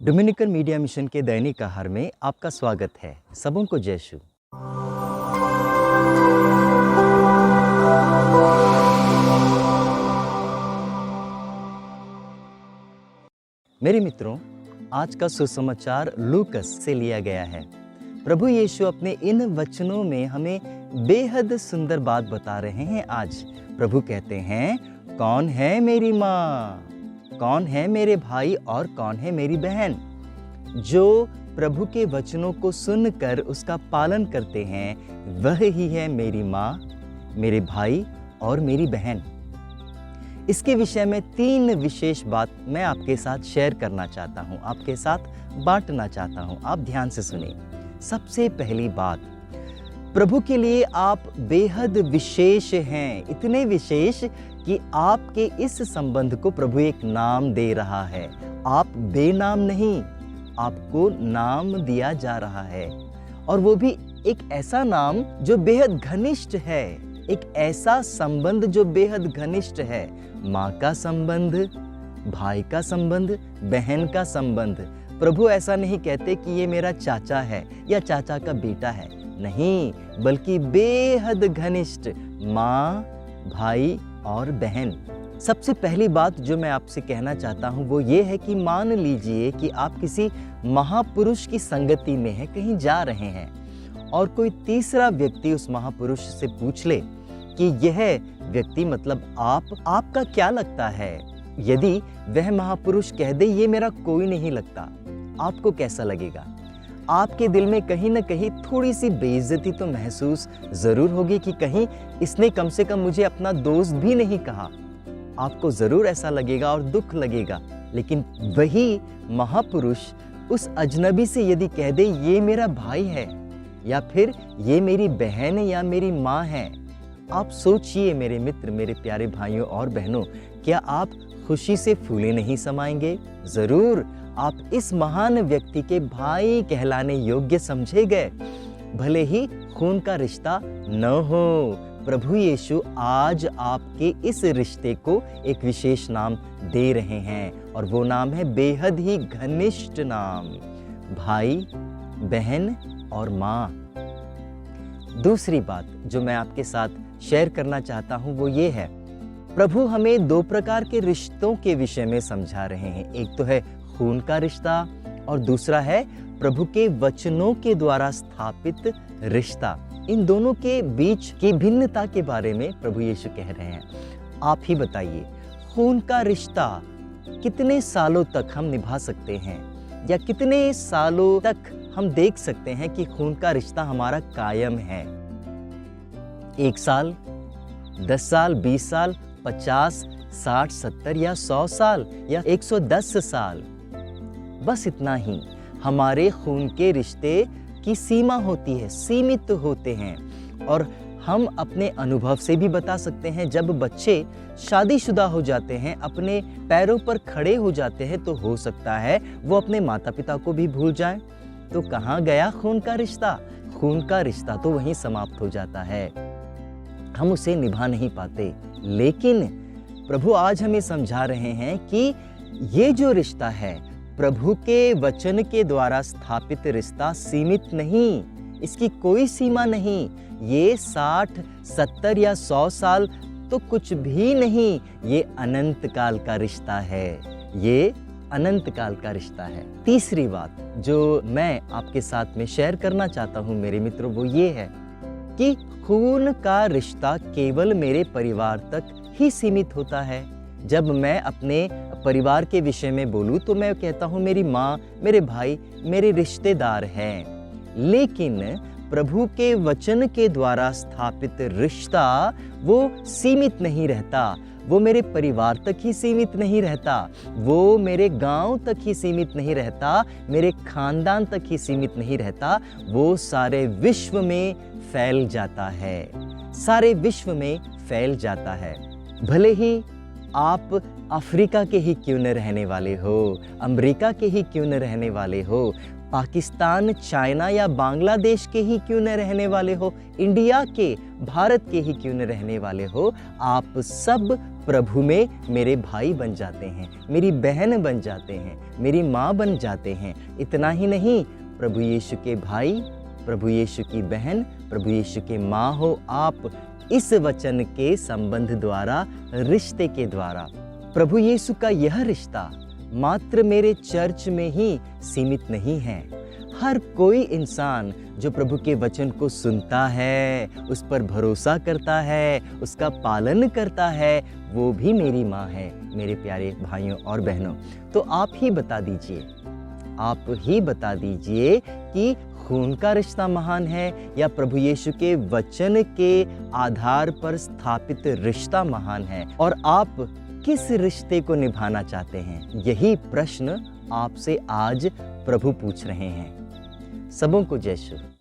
Dominican media mission के दैनिक आहार में आपका स्वागत है। सबों को जय यीशु। मेरे मित्रों, आज का सुसमाचार लूकस से लिया गया है। प्रभु यीशु अपने इन वचनों में हमें बेहद सुंदर बात बता रहे हैं। आज प्रभु कहते हैं, कौन है मेरी माँ, कौन है मेरे भाई और कौन है मेरी बहन। जो प्रभु के वचनों को सुनकर उसका पालन करते हैं, वह ही है मेरी माँ, मेरे भाई और मेरी बहन। इसके विषय में 3 विशेष बात मैं आपके साथ शेयर करना चाहता हूँ, आपके साथ बांटना चाहता हूँ। आप ध्यान से सुने। सबसे पहली बात, प्रभु के लिए आप बेहद विशेष हैं, इतने विशेष कि आपके इस संबंध को प्रभु एक नाम दे रहा है। आप बेनाम नहीं, आपको नाम दिया जा रहा है, और वो भी एक ऐसा नाम जो बेहद घनिष्ठ है, एक ऐसा संबंध जो बेहद घनिष्ठ है। माँ का संबंध, भाई का संबंध, बहन का संबंध। प्रभु ऐसा नहीं कहते कि ये मेरा चाचा है या चाचा का बेटा है, नहीं, बल्कि बेहद घनिष्ठ माँ, भाई और बहन। सबसे पहली बात जो मैं आपसे कहना चाहता हूँ वो ये है कि मान लीजिए कि आप किसी महापुरुष की संगति में हैं, कहीं जा रहे हैं, और कोई तीसरा व्यक्ति उस महापुरुष से पूछ ले कि यह व्यक्ति मतलब आपका क्या लगता है। यदि वह महापुरुष कह दे ये मेरा कोई नहीं लगता, आपको कैसा लगेगा? आपके दिल में कहीं ना कहीं थोड़ी सी बेइज्जती तो महसूस जरूर होगी कि कहीं इसने कम से कम मुझे अपना दोस्त भी नहीं कहा। आपको जरूर ऐसा लगेगा और दुख लगेगा। लेकिन वही महापुरुष उस अजनबी से यदि कह दे ये मेरा भाई है, या फिर ये मेरी बहन या मेरी माँ है, आप सोचिए मेरे मित्र, मेरे प्यारे भाइयों और बहनों, क्या आप खुशी से फूले नहीं समाएंगे? जरूर आप इस महान व्यक्ति के भाई कहलाने योग्य समझे गए, भले ही खून का रिश्ता न हो। प्रभु यीशु आज आपके इस रिश्ते को एक विशेष नाम दे रहे हैं, और वो नाम है बेहद ही घनिष्ठ नाम, भाई, बहन और माँ। दूसरी बात जो मैं आपके साथ शेयर करना चाहता हूँ वो ये है, प्रभु हमें 2 प्रकार के रिश्तों के विषय में समझा रहे हैं। एक तो है खून का रिश्ता, और दूसरा है प्रभु के वचनों के द्वारा स्थापित रिश्ता। इन दोनों के बीच की भिन्नता के बारे में प्रभु यीशु कह रहे हैं। आप ही बताइए, खून का रिश्ता कितने सालों तक हम निभा सकते हैं, या कितने सालों तक हम देख सकते हैं कि खून का रिश्ता हमारा कायम है? 1 साल, 10 साल, 20 साल, 50, 60, 70 या 100 साल या 110 साल? बस इतना ही। हमारे खून के रिश्ते की सीमा होती है, सीमित होते हैं। और हम अपने अनुभव से भी बता सकते हैं, जब बच्चे शादीशुदा हो जाते हैं, अपने पैरों पर खड़े हो जाते हैं, तो हो सकता है वो अपने माता पिता को भी भूल जाएं। तो कहाँ गया खून का रिश्ता? खून का रिश्ता तो वहीं समाप्त हो जाता है, हम उसे निभा नहीं पाते। लेकिन प्रभु आज हमें समझा रहे हैं कि ये जो रिश्ता है, प्रभु के वचन के द्वारा स्थापित रिश्ता, सीमित नहीं, इसकी कोई सीमा नहीं। ये 60, 70 या 100 साल तो कुछ भी नहीं, ये अनंत काल का रिश्ता है, ये अनंत काल का रिश्ता है। तीसरी बात जो मैं आपके साथ में शेयर करना चाहता हूँ मेरे मित्रों, वो ये है कि खून का रिश्ता केवल मेरे परिवार तक ही सीमित होता है। जब मैं अपने परिवार के विषय में बोलूं तो मैं कहता हूं मेरी माँ, मेरे भाई, मेरे रिश्तेदार हैं। लेकिन प्रभु के वचन के द्वारा स्थापित रिश्ता वो सीमित नहीं रहता, वो मेरे परिवार तक ही सीमित नहीं रहता, वो मेरे गांव तक ही सीमित नहीं रहता, मेरे खानदान तक ही सीमित नहीं रहता, वो सारे विश्व में फैल जाता है, सारे विश्व में फैल जाता है। भले ही आप अफ्रीका के ही क्यों न रहने वाले हो, अमेरिका के ही क्यों न रहने वाले हो, पाकिस्तान, चाइना या बांग्लादेश के ही क्यों न रहने वाले हो, इंडिया के, भारत के ही क्यों न रहने वाले हो, आप सब प्रभु में मेरे भाई बन जाते हैं, मेरी बहन बन जाते हैं, मेरी माँ बन जाते हैं। इतना ही नहीं, प्रभु यीशु के भाई, प्रभु यीशु की बहन, प्रभु यीशु के माँ हो आप, इस वचन के संबंध द्वारा, रिश्ते के द्वारा। प्रभु यीशु का यह रिश्ता मात्र मेरे चर्च में ही सीमित नहीं है। हर कोई इंसान जो प्रभु के वचन को सुनता है, उस पर भरोसा करता है, उसका पालन करता है, वो भी मेरी माँ है। मेरे प्यारे भाइयों और बहनों, तो आप ही बता दीजिए कि खून का रिश्ता महान है या प्रभु यीशु के वचन के आधार पर स्थापित रिश्ता महान है, और आप किस रिश्ते को निभाना चाहते हैं? यही प्रश्न आपसे आज प्रभु पूछ रहे हैं। सबों को जय श्री।